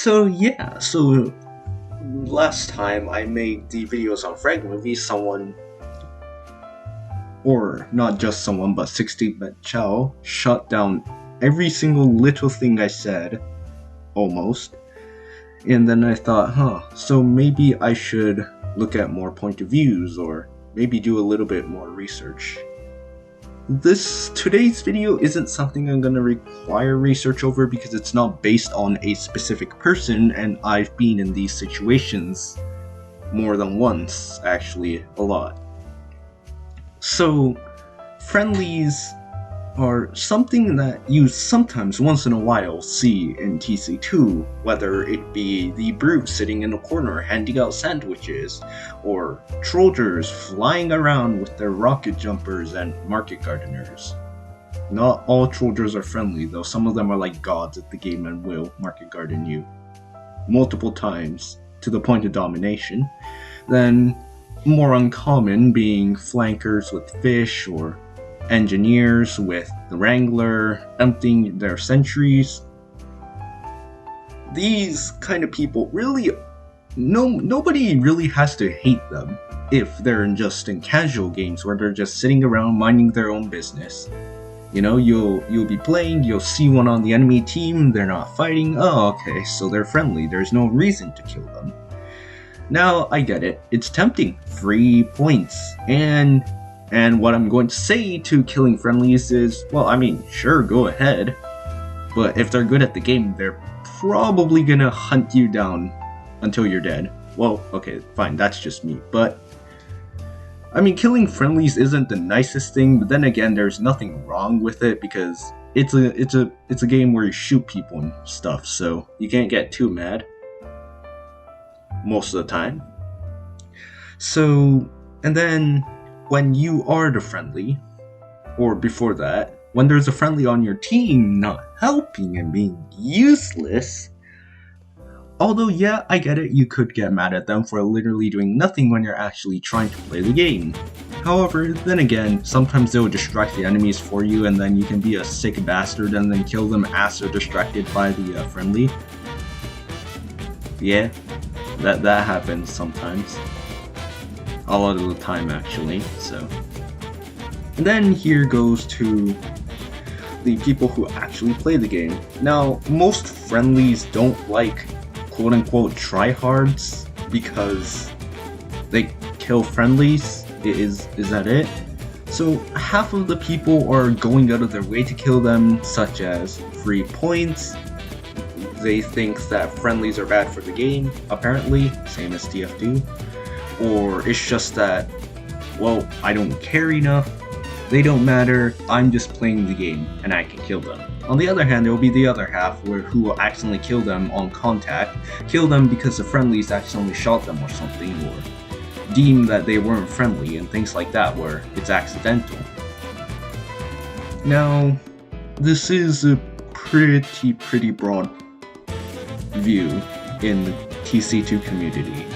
So last time I made the videos on frag movies, someone, or not just someone, but 60-bit Chow shut down every single little thing I said, almost. And then I thought, so maybe I should look at more point of views, or maybe do a little bit more research. Today's video isn't something I'm gonna require research over because it's not based on a specific person, and I've been in these situations more than once, actually, a lot. So, friendlies are something that you sometimes, once in a while, see in TC2, whether it be the brute sitting in a corner handing out sandwiches, or trollers flying around with their rocket jumpers and market gardeners. Not all trollers are friendly, though. Some of them are like gods at the game and will market garden you multiple times to the point of domination. Then, more uncommon being flankers with fish, or engineers with the Wrangler emptying their sentries. These kind of people really, nobody really has to hate them if they're just in casual games where they're just sitting around minding their own business. You know, you'll be playing, you'll see one on the enemy team, they're not fighting, oh okay, so they're friendly, there's no reason to kill them. Now, I get it, it's tempting, free points, and what I'm going to say to killing friendlies is, well, I mean, sure, go ahead. But if they're good at the game, they're probably gonna hunt you down until you're dead. Well, okay, fine, that's just me. But, I mean, killing friendlies isn't the nicest thing, but then again, there's nothing wrong with it because it's a game where you shoot people and stuff, so you can't get too mad. Most of the time. So, and then when you are the friendly, or before that, when there's a friendly on your team not helping and being useless, although yeah, I get it, you could get mad at them for literally doing nothing when you're actually trying to play the game. However, then again, sometimes they'll distract the enemies for you and then you can be a sick bastard and then kill them as they're distracted by the friendly. Yeah, that happens sometimes. A lot of the time, actually, so. And then here goes to the people who actually play the game. Now, most friendlies don't like quote-unquote tryhards because they kill friendlies. Is that it? So half of the people are going out of their way to kill them, such as free points. They think that friendlies are bad for the game, apparently, same as TF2. Or it's just that, well, I don't care enough, they don't matter, I'm just playing the game, and I can kill them. On the other hand, there will be the other half who will accidentally kill them on contact, kill them because the friendlies accidentally shot them or something, or deem that they weren't friendly, and things like that where it's accidental. Now, this is a pretty broad view in the TC2 community,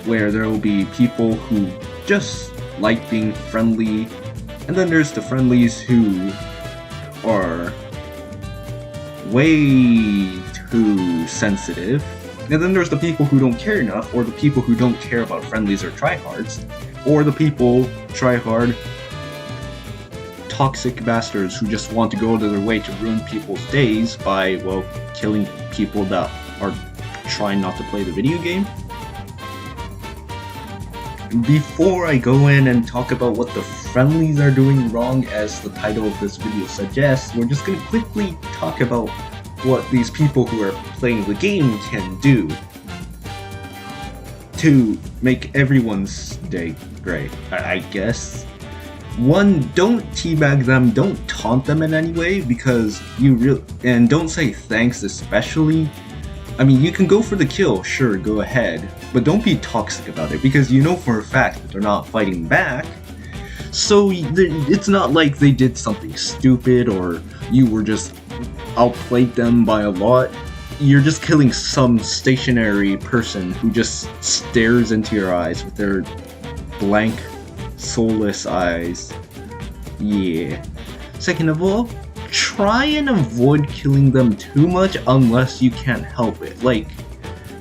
where there will be people who just like being friendly, and then there's the friendlies who are way too sensitive, and then there's the people who don't care enough, or the people who don't care about friendlies or tryhards, or the people, tryhard, toxic bastards who just want to go out of their way to ruin people's days by, well, killing people that are trying not to play the video game. Before I go in and talk about what the friendlies are doing wrong, as the title of this video suggests, we're just going to quickly talk about what these people who are playing the game can do to make everyone's day great, I guess. One, don't teabag them, don't taunt them in any way, because and don't say thanks especially. I mean, you can go for the kill, sure, go ahead, but don't be toxic about it, because you know for a fact that they're not fighting back. So it's not like they did something stupid, or you were just outplayed them by a lot. You're just killing some stationary person who just stares into your eyes with their blank, soulless eyes. Yeah. Second of all, try and avoid killing them too much unless you can't help it. Like,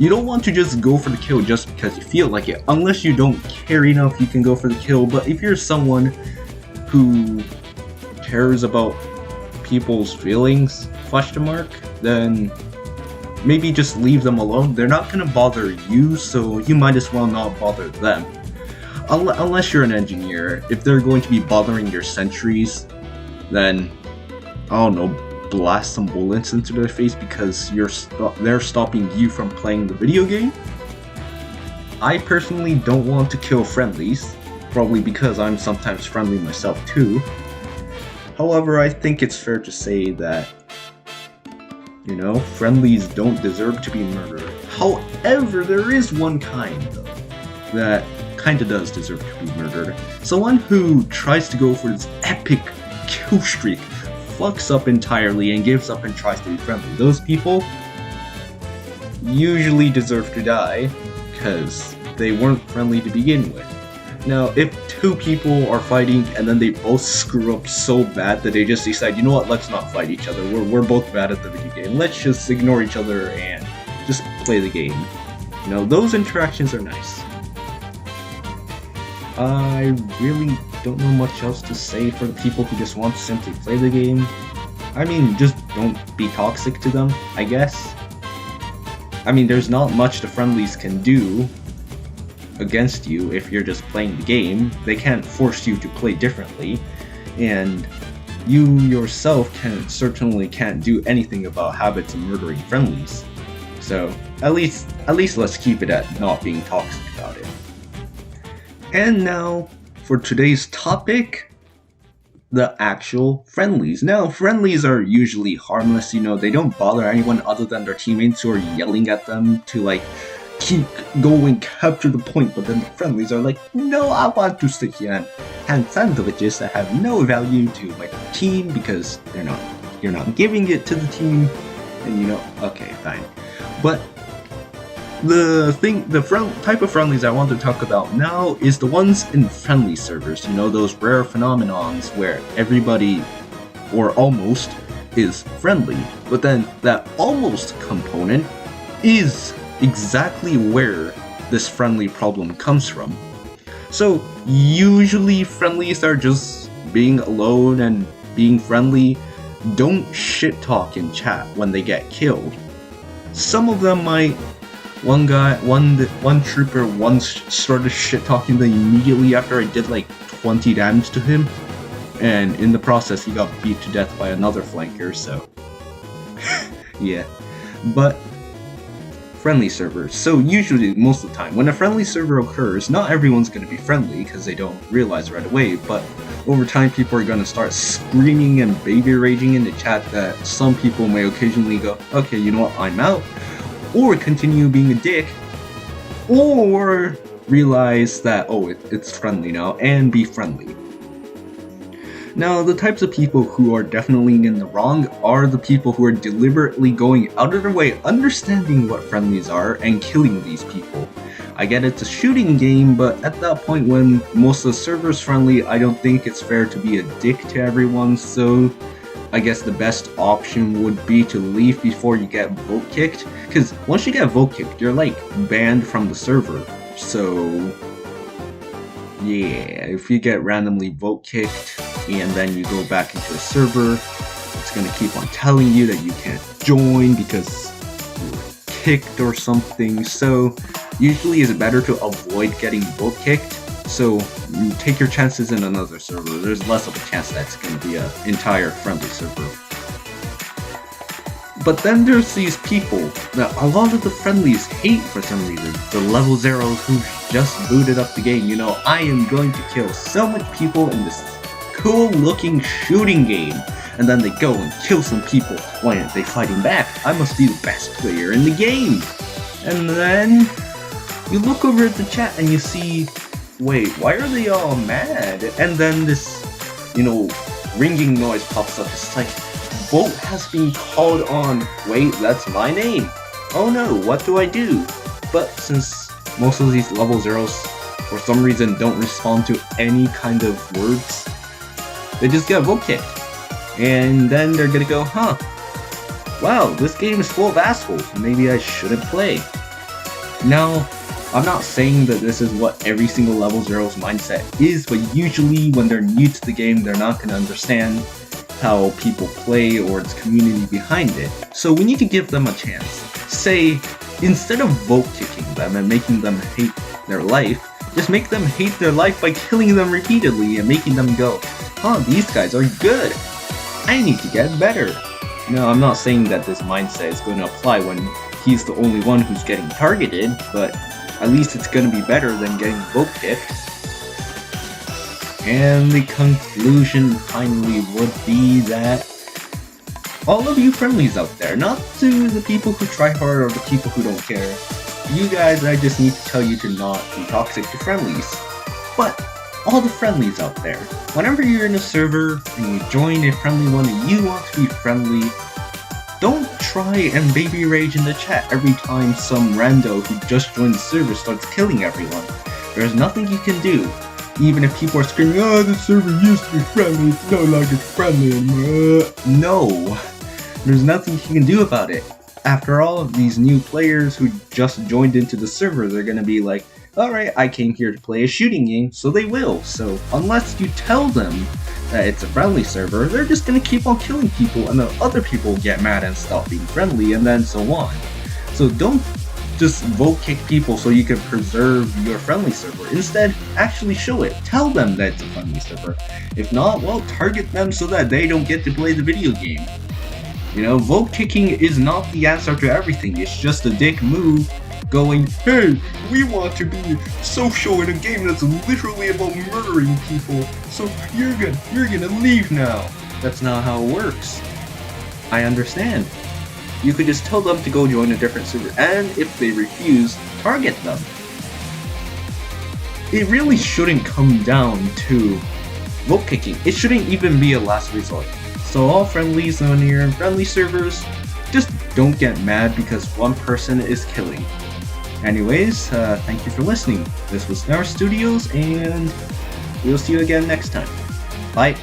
you don't want to just go for the kill just because you feel like it. Unless you don't care enough, you can go for the kill. But if you're someone who cares about people's feelings, then maybe just leave them alone. They're not gonna bother you, so you might as well not bother them. Unless you're an engineer, if they're going to be bothering your sentries, then, I don't know, blast some bullets into their face because they're stopping you from playing the video game. I personally don't want to kill friendlies, probably because I'm sometimes friendly myself too. However, I think it's fair to say that, you know, friendlies don't deserve to be murdered. However, there is one kind, though, that kinda does deserve to be murdered. Someone who tries to go for this epic kill streak, fucks up entirely and gives up and tries to be friendly. Those people usually deserve to die, because they weren't friendly to begin with. Now, if two people are fighting and then they both screw up so bad that they just decide, you know what, let's not fight each other, we're both bad at the video game, let's just ignore each other and just play the game. You know, those interactions are nice. I really don't know much else to say for the people who just want to simply play the game. I mean, just don't be toxic to them, I guess. I mean, there's not much the friendlies can do against you if you're just playing the game. They can't force you to play differently, and you yourself certainly can't do anything about habits of murdering friendlies. So, at least let's keep it at not being toxic about it. And now, for today's topic, the actual friendlies. Now, friendlies are usually harmless, you know, they don't bother anyone other than their teammates who are yelling at them to, like, keep going, capture the point, but then the friendlies are like, no, I want to sit here and hand sandwiches that have no value to my team because you're not giving it to the team, and you know, okay, fine. But the type of friendlies I want to talk about now is the ones in friendly servers, you know, those rare phenomenons where everybody, or almost, is friendly, but then that almost component is exactly where this friendly problem comes from. So usually friendlies are just being alone and being friendly. Don't shit talk in chat when they get killed. Some of them might. One trooper once started shit talking me immediately after I did like 20 damage to him, and in the process he got beat to death by another flanker, so yeah. But friendly servers. So usually, most of the time, when a friendly server occurs, not everyone's going to be friendly because they don't realize right away, but over time people are going to start screaming and baby raging in the chat that some people may occasionally go, okay, you know what, I'm out, or continue being a dick, or realize that, oh, it's friendly now, and be friendly. Now, the types of people who are definitely in the wrong are the people who are deliberately going out of their way, understanding what friendlies are, and killing these people. I get it's a shooting game, but at that point when most of the server's friendly, I don't think it's fair to be a dick to everyone, so I guess the best option would be to leave before you get vote kicked, because once you get vote kicked, you're like banned from the server. So yeah, if you get randomly vote kicked and then you go back into a server, it's gonna keep on telling you that you can't join because you were kicked or something. So usually it's better to avoid getting vote kicked. So take your chances in another server. There's less of a chance that it's going to be an entire friendly server. But then there's these people that a lot of the friendlies hate for some reason. The level zeros who just booted up the game. You know, I am going to kill so much people in this cool looking shooting game. And then they go and kill some people. Why aren't they fighting back? I must be the best player in the game. And then you look over at the chat and you see, wait, why are they all mad? And then this, you know, ringing noise pops up. It's like, vote has been called on. Wait, that's my name. Oh no, what do I do? But since most of these level zeros, for some reason, don't respond to any kind of words, they just get vote kicked. And then they're gonna go, huh, wow, this game is full of assholes, maybe I shouldn't play. Now, I'm not saying that this is what every single level zero's mindset is, but usually when they're new to the game, they're not gonna understand how people play or its community behind it. So we need to give them a chance. Say, instead of vote kicking them and making them hate their life, just make them hate their life by killing them repeatedly and making them go, huh, these guys are good, I need to get better. Now, I'm not saying that this mindset is going to apply when he's the only one who's getting targeted, but at least it's going to be better than getting vote kicked. And the conclusion finally would be that all of you friendlies out there, not to the people who try hard or the people who don't care, you guys, I just need to tell you to not be toxic to friendlies. But all the friendlies out there, whenever you're in a server and you join a friendly one and you want to be friendly, don't try and baby rage in the chat every time some rando who just joined the server starts killing everyone. There's nothing you can do. Even if people are screaming, oh, the server used to be friendly, it's no longer friendly anymore. No, there's nothing you can do about it. After all, these new players who just joined into the server, they're gonna be like, alright, I came here to play a shooting game, so they will. So unless you tell them that it's a friendly server, they're just gonna keep on killing people, and then other people get mad and stop being friendly, and then so on. So don't just vote kick people so you can preserve your friendly server. Instead, actually show it. Tell them that it's a friendly server. If not, well, target them so that they don't get to play the video game. You know, vote kicking is not the answer to everything. It's just a dick move going, hey, we want to be social in a game that's literally about murdering people, so you're gonna leave now. That's not how it works. I understand. You could just tell them to go join a different server, and if they refuse, target them. It really shouldn't come down to vote kicking. It shouldn't even be a last resort. So all friendlies on your friendly servers, just don't get mad because one person is killing. Anyways, thank you for listening. This was Our Studios, and we'll see you again next time. Bye.